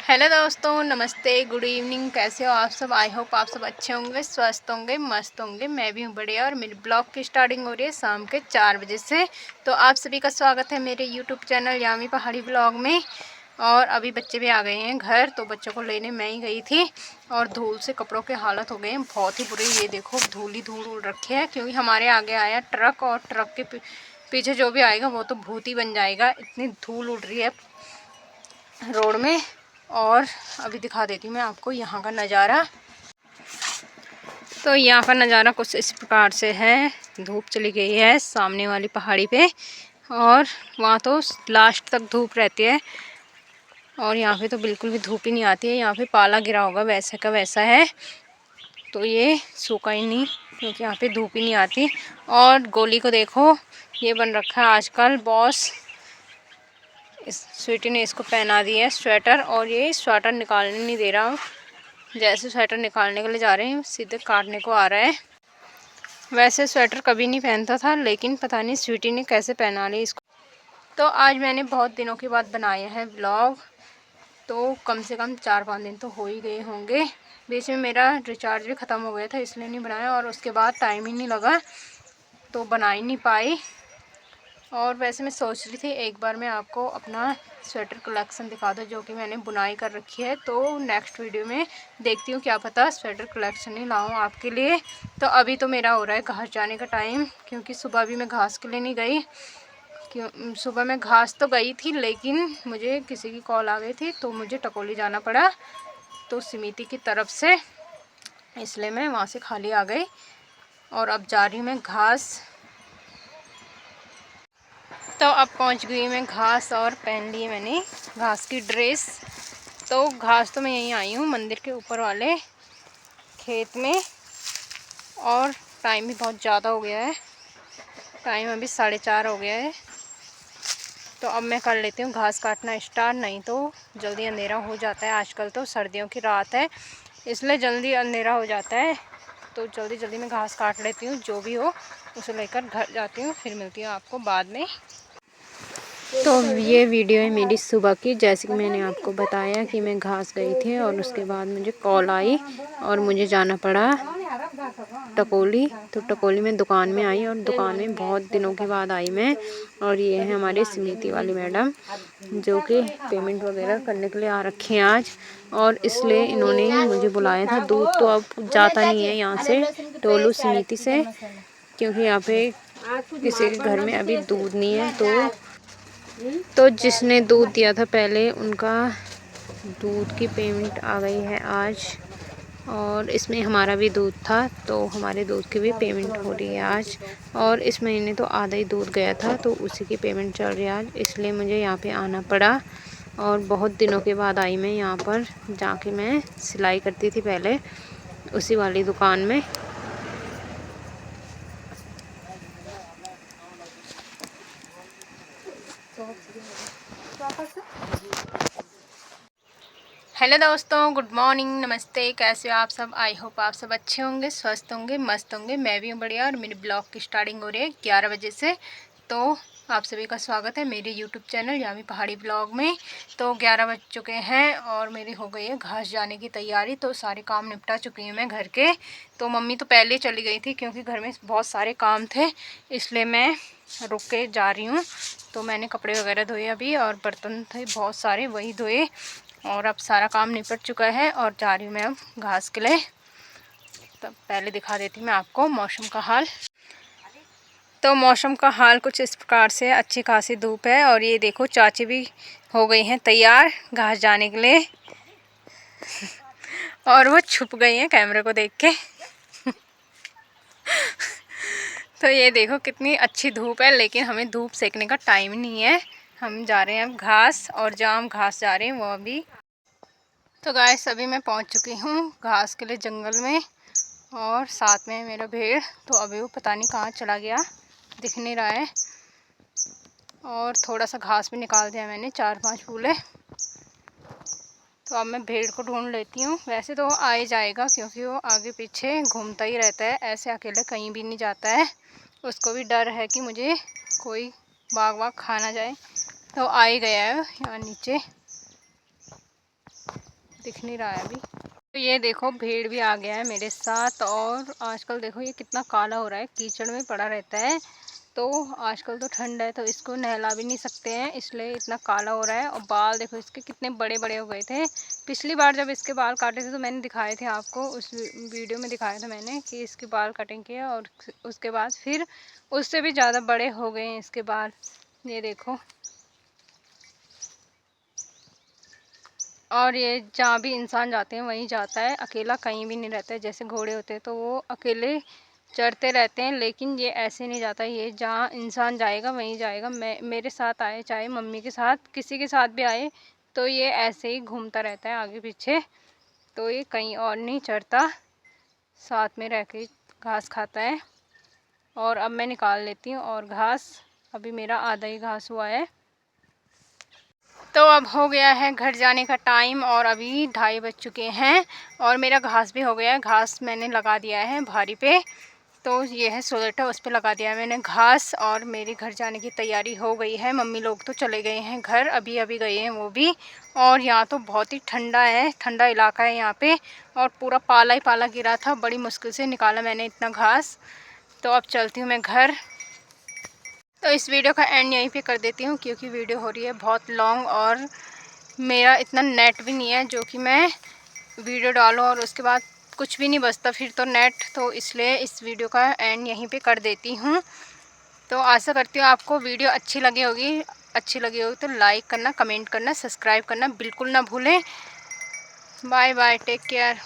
Hello दोस्तों, नमस्ते, good evening. कैसे हो आप सब? आई होप आप सब अच्छे होंगे, स्वस्थ होंगे, मस्त होंगे। मैं भी हूँ बढ़िया। और मेरी ब्लॉग की स्टार्टिंग हो रही है शाम के 4 बजे से। तो आप सभी का स्वागत है मेरे यूट्यूब चैनल यामी पहाड़ी ब्लॉग में। और अभी बच्चे भी आ गए हैं घर, तो बच्चों को लेने मैं ही गई थी। और धूल से कपड़ों के हालत हो गए हैं बहुत ही बुरे। ये देखो धूल ही धूल उड़ रखी है, क्योंकि हमारे आगे आया ट्रक, और ट्रक के पीछे जो भी आएगा वो तो भूत ही बन जाएगा। इतनी धूल उड़ रही है रोड में। और अभी दिखा देती हूँ मैं आपको यहाँ का नज़ारा। तो यहाँ का नज़ारा कुछ इस प्रकार से है। धूप चली गई है सामने वाली पहाड़ी पे, और वहाँ तो लास्ट तक धूप रहती है। और यहाँ पे तो बिल्कुल भी धूप ही नहीं आती है। यहाँ पे पाला गिरा होगा, वैसा का वैसा है। तो ये सूखा ही नहीं, क्योंकि यहाँ पे धूप ही नहीं आती। और गोली को देखो, ये बन रखा है आजकल बॉस। इस स्वीटी ने इसको पहना दिया है स्वेटर, और ये स्वेटर निकालने नहीं दे रहा। जैसे स्वेटर निकालने के लिए जा रहे हैं, सीधे काटने को आ रहा है। वैसे स्वेटर कभी नहीं पहनता था, लेकिन पता नहीं स्वीटी ने कैसे पहना लिया इसको। तो आज मैंने बहुत दिनों के बाद बनाया है व्लॉग। तो कम से कम 4-5 दिन तो हो ही गए होंगे। बीच में मेरा रिचार्ज भी ख़त्म हो गया था, इसलिए नहीं बनाया। और उसके बाद टाइम ही नहीं लगा, तो बना ही नहीं पाई। और वैसे मैं सोच रही थी एक बार मैं आपको अपना स्वेटर कलेक्शन दिखा दूँ, जो कि मैंने बुनाई कर रखी है। तो नेक्स्ट वीडियो में देखती हूँ, क्या पता स्वेटर कलेक्शन ही लाऊं आपके लिए। तो अभी तो मेरा हो रहा है घास जाने का टाइम, क्योंकि सुबह भी मैं घास के लिए नहीं गई। क्यों सुबह मैं घास तो गई थी, लेकिन मुझे किसी की कॉल आ गई थी, तो मुझे टकोली जाना पड़ा, तो समिति की तरफ से, इसलिए मैं वहाँ से खाली आ गई। और अब जा रही हूँ मैं घास। तो अब पहुंच गई मैं घास, और पहन ली मैंने घास की ड्रेस। तो घास तो मैं यहीं आई हूँ मंदिर के ऊपर वाले खेत में। और टाइम भी बहुत ज़्यादा हो गया है, टाइम अभी 4:30 हो गया है। तो अब मैं कर लेती हूँ घास काटना स्टार्ट, नहीं तो जल्दी अंधेरा हो जाता है। आजकल तो सर्दियों की रात है, इसलिए जल्दी अंधेरा हो जाता है। तो जल्दी जल्दी मैं घास काट लेती हूँ, जो भी हो उसे लेकर घर जाती हूँ। फिर मिलती हूँ आपको बाद में। तो ये वीडियो है मेरी सुबह की। जैसे कि मैंने आपको बताया कि मैं घास गई थी, और उसके बाद मुझे कॉल आई और मुझे जाना पड़ा टकोली। तो टकोली में दुकान में आई, और दुकान में बहुत दिनों के बाद आई मैं। और ये है हमारी समिति वाली मैडम, जो कि पेमेंट वगैरह करने के लिए आ रखी हैं आज। और इसलिए इन्होंने मुझे बुलाया था। दूध तो अब जाता नहीं है यहाँ से, टोलू समिति से, क्योंकि यहाँ पे किसी के घर में अभी दूध नहीं है। तो जिसने दूध दिया था पहले, उनका दूध की पेमेंट आ गई है आज। और इसमें हमारा भी दूध था, तो हमारे दूध की भी पेमेंट हो रही है आज। और इस महीने तो आधा ही दूध गया था, तो उसी की पेमेंट चल रही है आज, इसलिए मुझे यहाँ पे आना पड़ा। और बहुत दिनों के बाद आई मैं यहाँ पर, जाके मैं सिलाई करती थी पहले उसी वाली दुकान में। हेलो दोस्तों, गुड मॉर्निंग, नमस्ते। कैसे हो आप सब? आई होप आप सब अच्छे होंगे, स्वस्थ होंगे, मस्त होंगे। मैं भी हूँ बढ़िया। और मेरी ब्लॉग की स्टार्टिंग हो रही है 11 बजे से। तो आप सभी का स्वागत है मेरे यूट्यूब चैनल यामी पहाड़ी ब्लॉग में। तो 11 बज चुके हैं, और मेरी हो गई है घास जाने की तैयारी। तो सारे काम निपटा चुकी हूँ मैं घर के। तो मम्मी तो पहले चली गई थी, क्योंकि घर में बहुत सारे काम थे, इसलिए मैं रुक के जा रही हूँ। तो मैंने कपड़े वगैरह धोए अभी, और बर्तन थे बहुत सारे, वही धोए। और अब सारा काम निपट चुका है, और जा रही हूँ मैं अब घास के लिए। तब पहले दिखा देती हूँ मैं आपको मौसम का हाल। तो मौसम का हाल कुछ इस प्रकार से, अच्छी खासी धूप है। और ये देखो चाची भी हो गई हैं तैयार घास जाने के लिए, और वो छुप गई हैं कैमरे को देख के। तो ये देखो कितनी अच्छी धूप है, लेकिन हमें धूप सेकने का टाइम नहीं है। हम जा रहे हैं अब घास, और जहाँ हम घास जा रहे हैं वो अभी। तो गाइस अभी मैं पहुंच चुकी हूँ घास के लिए जंगल में, और साथ में मेरा भेड़। तो अभी वो पता नहीं कहाँ चला गया, दिख नहीं रहा है। और थोड़ा सा घास भी निकाल दिया मैंने, 4-5 फूले। तो अब मैं भेड़ को ढूंढ लेती हूँ। वैसे तो वो आ ही जाएगा, क्योंकि वो आगे पीछे घूमता ही रहता है, ऐसे अकेले कहीं भी नहीं जाता है। उसको भी डर है कि मुझे कोई बाघ वाघ खा ना जाए। तो आ ही गया है यहाँ नीचे। दिख नहीं रहा है अभी। तो ये देखो भेड़ भी आ गया है मेरे साथ, और आजकल देखो ये कितना काला हो रहा है, कीचड़ में पड़ा रहता है। तो आजकल तो ठंड है तो इसको नहला भी नहीं सकते हैं, इसलिए इतना काला हो रहा है। और बाल देखो इसके कितने बड़े बड़े हो गए थे। पिछली बार जब इसके बाल काटे थे तो मैंने दिखाए थे आपको, उस वीडियो में दिखाया था मैंने कि इसके बाल कटिंग किया, और उसके बाद फिर उससे भी ज़्यादा बड़े हो गए हैं इसके बाल। ये देखो, और ये जहाँ भी इंसान जाते हैं वहीं जाता है, अकेला कहीं भी नहीं रहता है। जैसे घोड़े होते हैं तो वो अकेले चढ़ते रहते हैं, लेकिन ये ऐसे नहीं जाता, ये जहाँ इंसान जाएगा वहीं जाएगा। मैं मेरे साथ आए चाहे मम्मी के साथ किसी के साथ भी आए, तो ये ऐसे ही घूमता रहता है आगे पीछे। तो ये कहीं और नहीं चढ़ता, साथ में रह के घास खाता है। और अब मैं निकाल लेती हूँ, और घास अभी मेरा आधा ही घास हुआ है। तो अब हो गया है घर जाने का टाइम, और अभी 2:30 बज चुके हैं, और मेरा घास भी हो गया है। घास मैंने लगा दिया है भारी पे, तो ये है सोलेटा, उस पर लगा दिया है मैंने घास। और मेरी घर जाने की तैयारी हो गई है। मम्मी लोग तो चले गए हैं घर, अभी अभी गए हैं वो भी। और यहाँ तो बहुत ही ठंडा है, ठंडा इलाका है यहाँ पे, और पूरा पाला ही पाला गिरा था, बड़ी मुश्किल से निकाला मैंने इतना घास। तो अब चलती हूँ मैं घर। तो इस वीडियो का एंड यहीं पे कर देती हूँ, क्योंकि वीडियो हो रही है बहुत लॉन्ग, और मेरा इतना नेट भी नहीं है जो कि मैं वीडियो डालूँ और उसके बाद कुछ भी नहीं बचता फिर तो नेट। तो इसलिए इस वीडियो का एंड यहीं पे कर देती हूँ। तो आशा करती हूँ आपको वीडियो अच्छी लगी होगी। अच्छी लगी होगी तो लाइक करना, कमेंट करना, सब्सक्राइब करना बिल्कुल ना भूलें। Bye bye, take care.